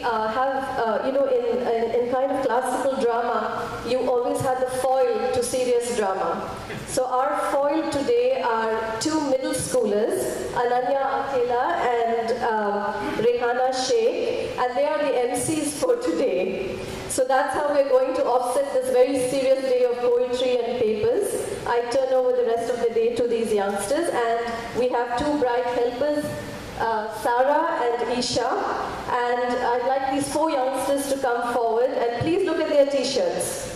in kind of classical drama, you always had the foil to serious drama. So our foil today are two middle schoolers, Ananya Akela and Rehana Sheikh, and they are the MCs for today. So that's how we're going to offset this very serious day of poetry and papers. I turn over the rest of the day to these youngsters, and we have two bright helpers, Sarah and Isha, and I'd like these four youngsters to come forward, and please look at their t-shirts.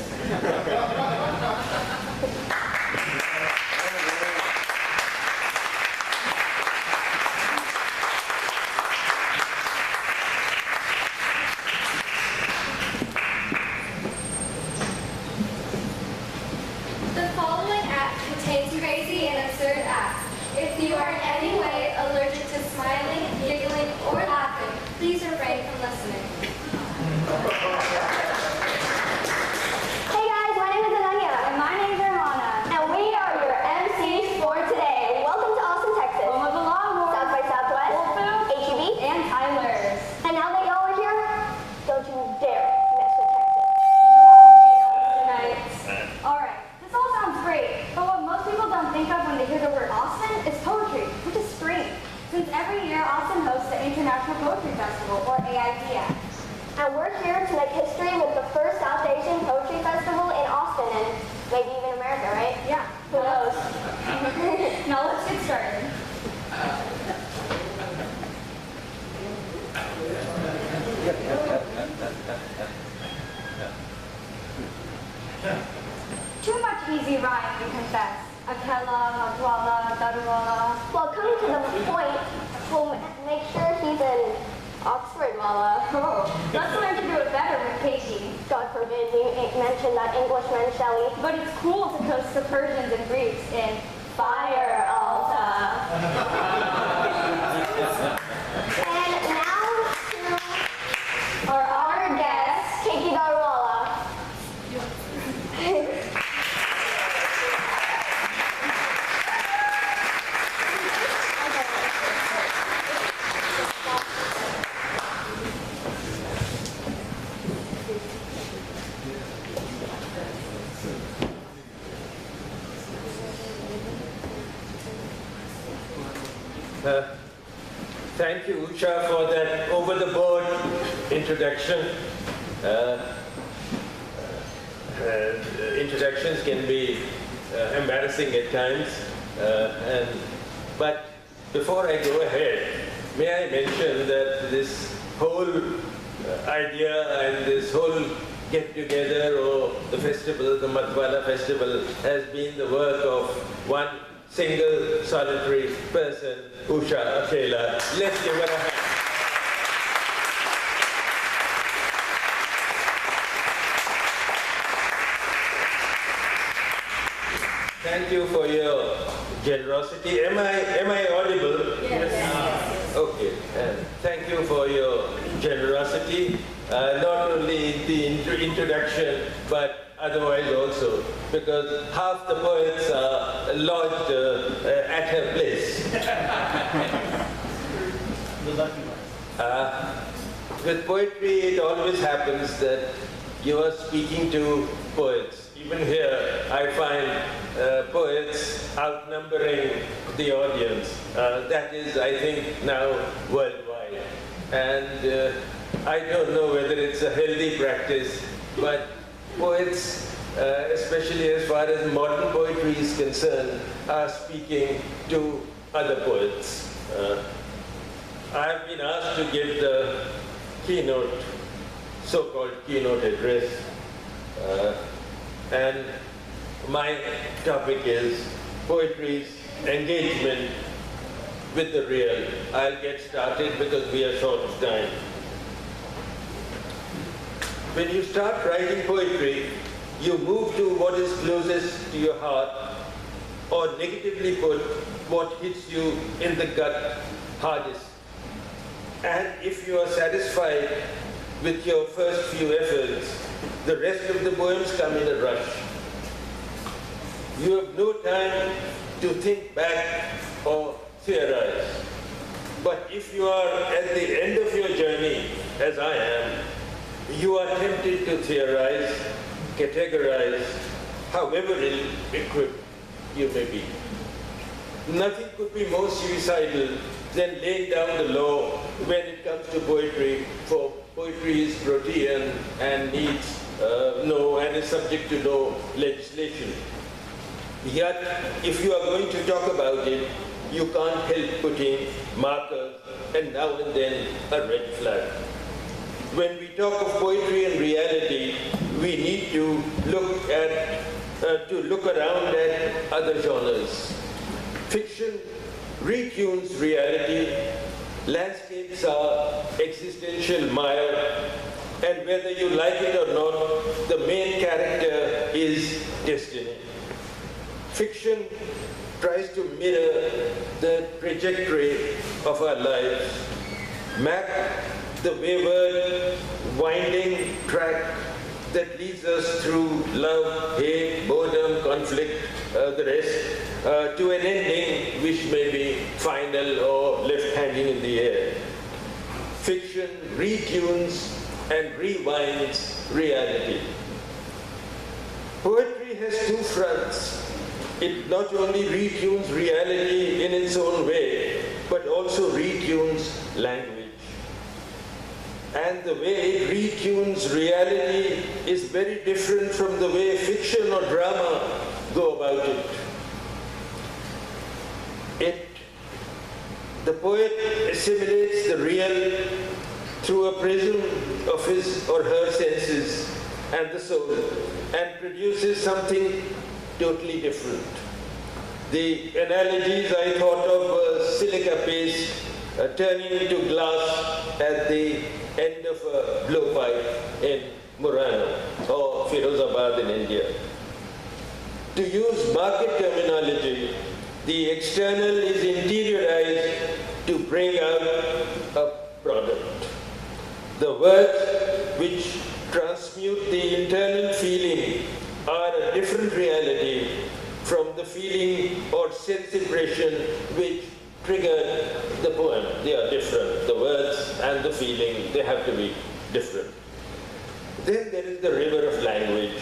The following act contains crazy and absurd acts. If you are in any way allergic to smiling, giggling, or laughing, please refrain from listening. Hey guys, my name is Ananya. And my name is Rehana. And we are your MCs for today. Welcome to Austin, Texas. Home of the Longhorns, South by Southwest, Whole Foods, HEB, and Tyler's. and now that y'all are here, don't you dare mess with Texas. Tonight. Alright, this all sounds great, but what most people don't think of when they hear the word Austin is poetry, which is spring. Since every year Austin hosts the International Poetry Festival, or AIPF. And we're here to make history with the first South Asian Poetry Festival in Austin, and maybe even America, right? Yeah. Who knows? Now let's get started. Too much easy rhyme, we confess. Akela, Matwaala, Daruwalla. Well, coming to the point, we'll make sure he's in Oxford, Walla. Oh, let's learn to do it better with Keki. God forbid we mention that Englishman, Shelley. But it's cool to coast the Persians and Greeks in Fire Alta. And now to our guest, Keki Daruwalla. Thank you, Usha, for that over-the-board introduction. Introductions can be embarrassing at times, but before I go ahead, may I mention that this whole idea and this whole get-together or the festival, the Matwaala festival, has been the work of one single solitary person, Usha Akela. Let's give her a hand. Thank you for your generosity. Am I audible? Yes. Okay. Thank you for your generosity, not only in the introduction, but otherwise also, because half the poets are lodged at her place. With poetry, it always happens that you are speaking to poets. Even here, I find poets outnumbering the audience. That is, I think, now worldwide. And I don't know whether it's a healthy practice, but poets, especially as far as modern poetry is concerned, are speaking to other poets. I've been asked to give the keynote, so-called keynote address, and my topic is poetry's engagement with the real. I'll get started because we are short of time. When you start writing poetry, you move to what is closest to your heart, or negatively put, what hits you in the gut hardest. And if you are satisfied with your first few efforts, the rest of the poems come in a rush. You have no time to think back or theorize. But if you are at the end of your journey, as I am, you are tempted to theorize, categorize, however ill-equipped you may be. Nothing could be more suicidal than laying down the law when it comes to poetry, for poetry is protean and needs and is subject to no legislation. Yet, if you are going to talk about it, you can't help putting markers and now and then a red flag. When we talk of poetry and reality, we need to look around at other genres. Fiction retunes reality. Landscapes are existential mire, and whether you like it or not, the main character is destiny. Fiction tries to mirror the trajectory of our lives, map the wayward, winding track that leads us through love, hate, boredom, conflict, the rest, to an ending which may be final or left hanging in the air. Fiction retunes and rewinds reality. Poetry has two fronts. It not only retunes reality in its own way, but also retunes language. And the way it retunes reality is very different from the way fiction or drama go about it. The poet assimilates the real through a prism of his or her senses and the soul, and produces something totally different. The analogies I thought of were silica paste turning into glass at the end of a blowpipe in Murano or Firozabad in India. To use market terminology, the external is interiorized to bring out a product. The words which transmute the internal feeling are a different reality from the feeling or sense impression which triggered the poem. They are different. The words and the feeling, they have to be different. Then there is the river of language,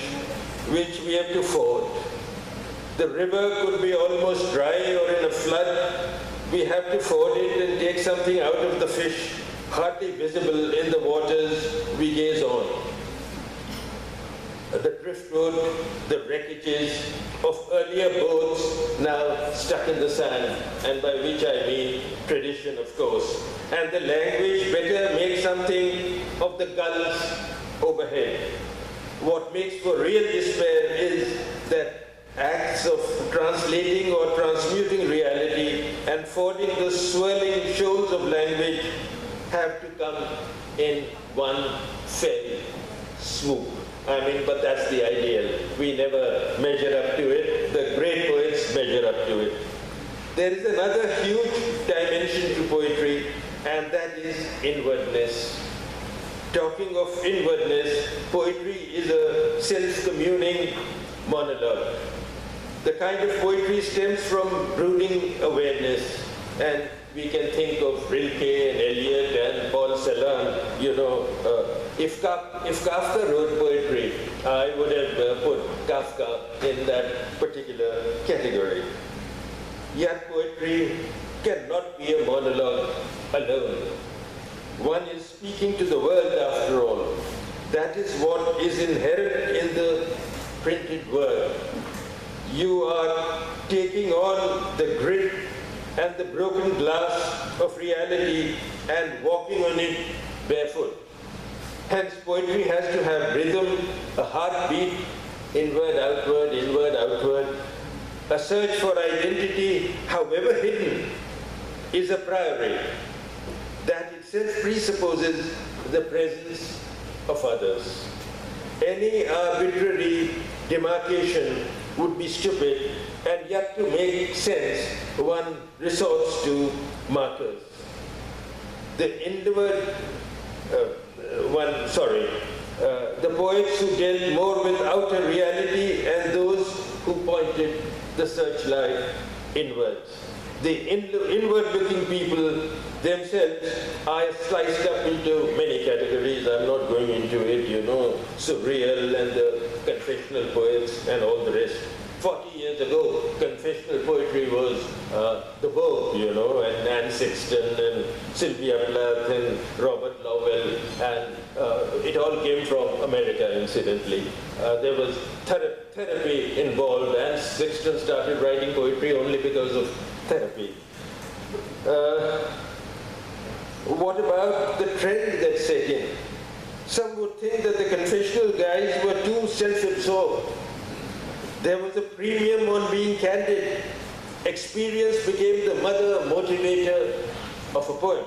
which we have to ford. The river could be almost dry or in a flood. We have to ford it and take something out of the fish, hardly visible in the waters we gaze on. The driftwood, the wreckages of earlier boats now stuck in the sand, and by which I mean tradition, of course. And the language better makes something of the gulls overhead. What makes for real despair is that acts of translating or transmuting reality and fording the swirling shoals of language have to come in one fell swoop. But that's the ideal. We never measure up to it. The great poets measure up to it. There is another huge dimension to poetry, and that is inwardness. Talking of inwardness, poetry is a self-communing monologue. The kind of poetry stems from brooding awareness, and we can think of Rilke and Eliot and Paul Celan. If Kafka wrote poetry, I would have put Kafka in that particular category. Yet poetry cannot be a monologue alone. One is speaking to the world after all. That is what is inherent in the printed word. You are taking on the grit and the broken glass of reality and walking on it barefoot. Hence, poetry has to have rhythm, a heartbeat, inward, outward. A search for identity, however hidden, is a priori. That itself presupposes the presence of others. Any arbitrary demarcation would be stupid, and yet to make sense, one resorts to markers. The inward, the poets who dealt more with outer reality and those who pointed the searchlight inwards. The inward-looking people themselves are sliced up into many categories. I'm not going into it, you know, surreal and the confessional poets and all the rest. 40 years ago, confessional poetry was the vogue, you know, and Anne Sexton and Sylvia Plath and Robert Lowell, and it all came from America, incidentally. There was therapy involved, and Sexton started writing poetry only because of therapy. What about the trend that set in? Some would think that the confessional guys were too self-absorbed. There was a premium on being candid. Experience became the mother motivator of a poem.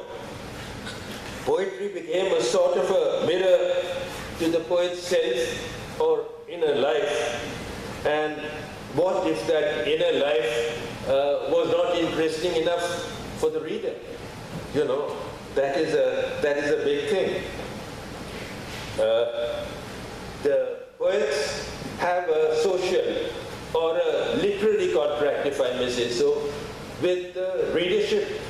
Poetry became a sort of a mirror to the poet's self or inner life. And what if that inner life was not interesting enough for the reader? You know, that is a big thing. The poets have a social or a literary contract, if I may say so, with the readership.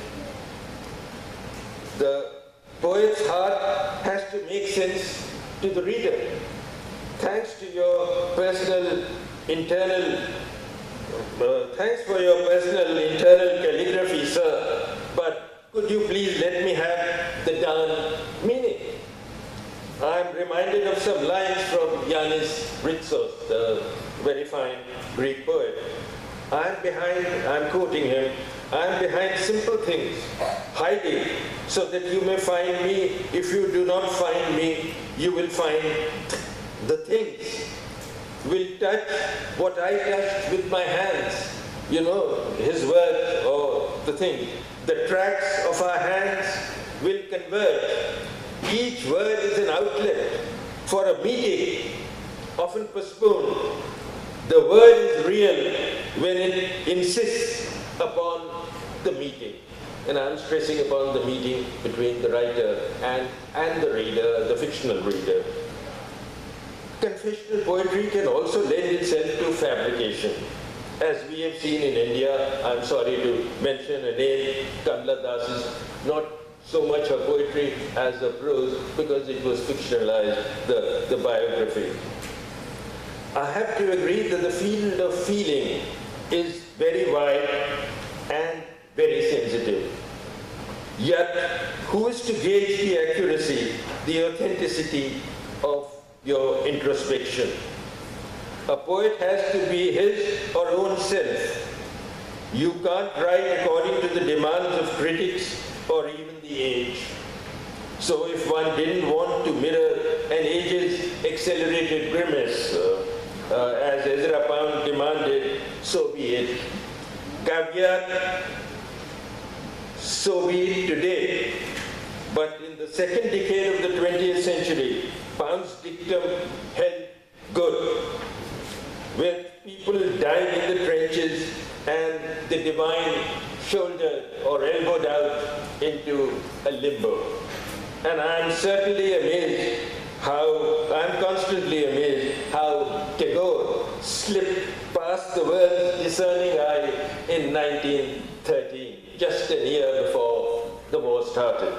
The poet's heart has to make sense to the reader. Thanks to your personal internal, thanks for your personal internal calligraphy, sir, but could you please let me have the darn meaning? I'm reminded of some lines from Yanis Ritsos, the very fine Greek poet. I'm quoting him, I'm behind simple things, hiding, so that you may find me. If you do not find me, you will find the things. Will touch what I touched with my hands. You know, his words or the thing. The tracks of our hands will converge. Each word is an outlet for a meeting, often postponed. The word is real when it insists upon the meeting. And I'm stressing upon the meeting between the writer and the reader, the fictional reader. Confessional poetry can also lend itself to fabrication. As we have seen in India, I'm sorry to mention a name, Kamla Das's, not so much her poetry as her prose, because it was fictionalized, the biography. I have to agree that the field of feeling is very wide and very sensitive. Yet, who is to gauge the accuracy, the authenticity of your introspection? A poet has to be his or own self. You can't write according to the demands of critics or even the age. So if one didn't want to mirror an age's accelerated grimace, as Ezra Pound demanded, so be it. Caveat, so be it today. But in the second decade of the 20th century, Pound's dictum held good. When people died in the trenches and the divine shouldered or elbowed out into a limbo. And I'm certainly amazed I'm constantly amazed how Tagore slipped past the world's discerning eye in 1913, just a year before the war started.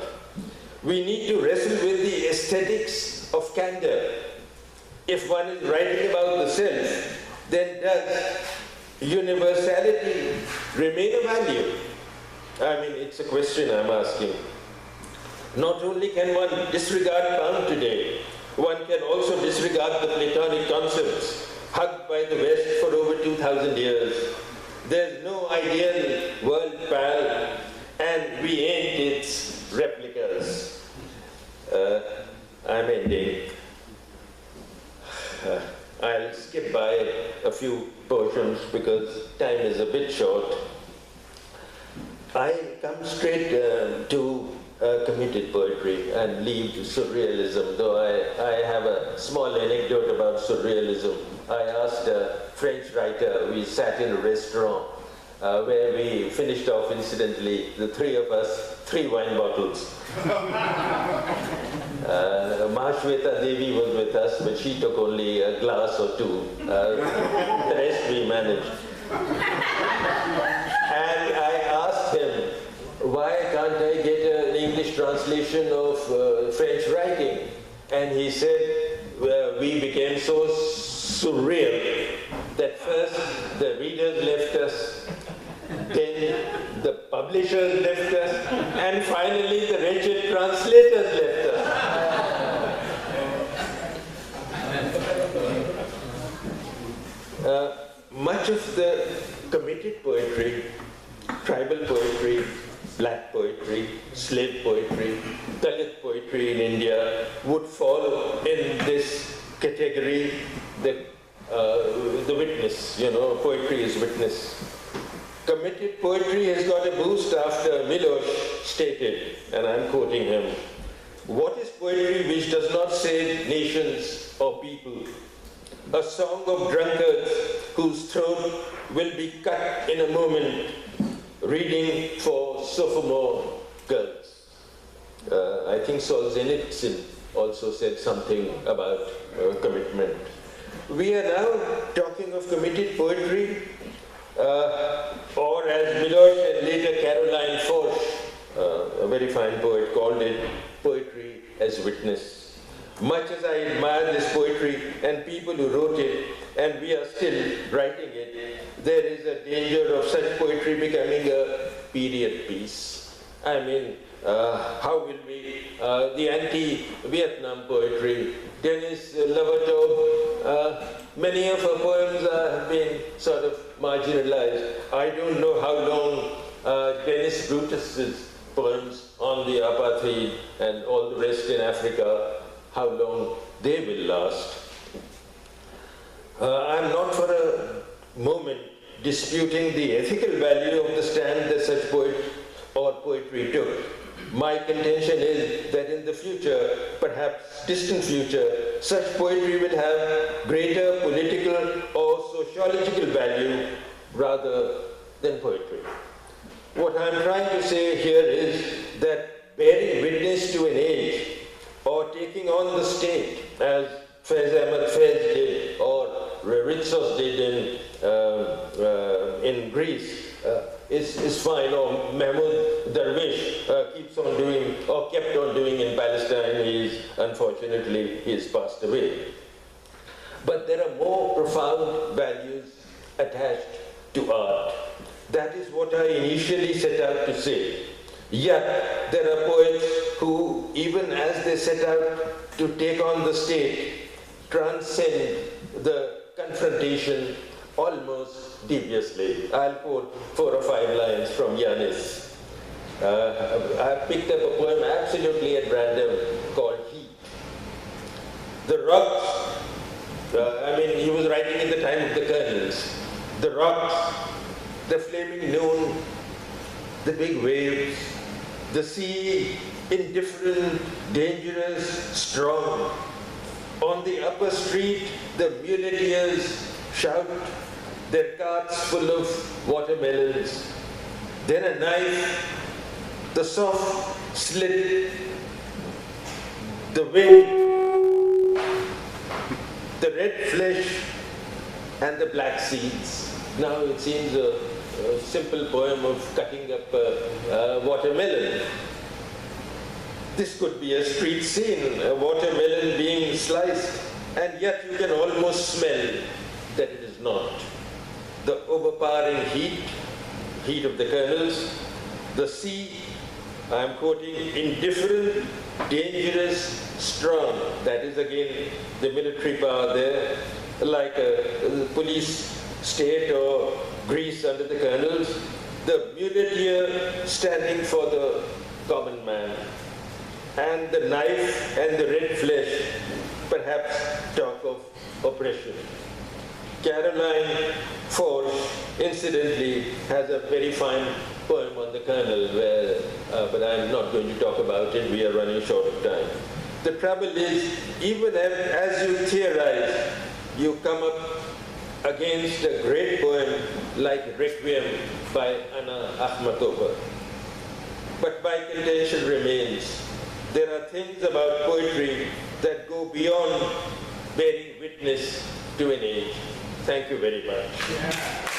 We need to wrestle with the aesthetics of candor. If one is writing about the self, then does universality remain a value? I mean, it's a question I'm asking. Not only can one disregard Pound today, one can also disregard the Platonic concepts hugged by the West for over 2,000 years. There's no ideal world, pal, and we ain't its replicas. I'm ending. I'll skip by a few portions because time is a bit short. I come straight to committed poetry and leave surrealism, though I have a small anecdote about surrealism. I asked a French writer, we sat in a restaurant where we finished off, incidentally, the three of us, 3 wine bottles. Mahashweta Devi was with us, but she took only a glass or 2. The rest we managed. And I asked him, why can't I get a translation of French writing. And he said, we became so surreal that first the readers left us, then the publishers left us, and finally the wretched translators left us. Much of the committed poetry, tribal poetry, black poetry, slave poetry, Dalit poetry in India would fall in this category, the witness, poetry is witness. Committed poetry has got a boost after Milosz stated, and I'm quoting him, "What is poetry which does not save nations or people? A song of drunkards whose throat will be cut in a moment, reading for sophomore girls." I think Solzhenitsyn also said something about commitment. We are now talking of committed poetry, or as Milosz and later Caroline Forsch, a very fine poet, called it, poetry as witness. Much as I admire this poetry and people who wrote it, and we are still writing it, there is a danger of such poetry becoming a period piece. I mean, how will we, the anti-Vietnam poetry, Denis Lovatov, many of her poems have been sort of marginalized. I don't know how long Dennis Brutus's poems on the apartheid and all the rest in Africa, how long they will last. I'm not for a moment disputing the ethical value of the stand that such poet or poetry took. My contention is that in the future, perhaps distant future, such poetry will have greater political or sociological value rather than poetry. What I'm trying to say here is that bearing witness to an age or taking on the state, as Faiz Ahmad Faiz did or Ritsos did in Greece, is fine, or Mahmoud Darwish keeps on doing, or kept on doing in Palestine. Unfortunately, he has passed away. But there are more profound values attached to art. That is what I initially set out to say. Yet, there are poets who, even as they set out to take on the state, transcend the confrontation almost deviously. I'll quote 4 or 5 lines from Yanis. I picked up a poem absolutely at random called Heat. The rocks, he was writing in the time of the colonels. The rocks, the flaming noon, the big waves, the sea, indifferent, dangerous, strong. On the upper street, the muleteers shout, their carts full of watermelons. Then a knife, the soft slit, the wind, the red flesh, and the black seeds. Now it seems a simple poem of cutting up a watermelon. This could be a street scene, a watermelon being sliced, and yet you can almost smell that it is not. The overpowering heat of the kernels, the sea, I am quoting, indifferent, dangerous, strong. That is again the military power there, like a police state or Greece under the colonels. The muleteer standing for the common man. And the knife and the red flesh perhaps talk of oppression. Caroline Forsch, incidentally, has a very fine poem on the colonel, where, but I'm not going to talk about it, we are running short of time. The trouble is, even as you theorize, you come up against a great poem like Requiem by Anna Akhmatova. But my contention remains. There are things about poetry that go beyond bearing witness to an age. Thank you very much.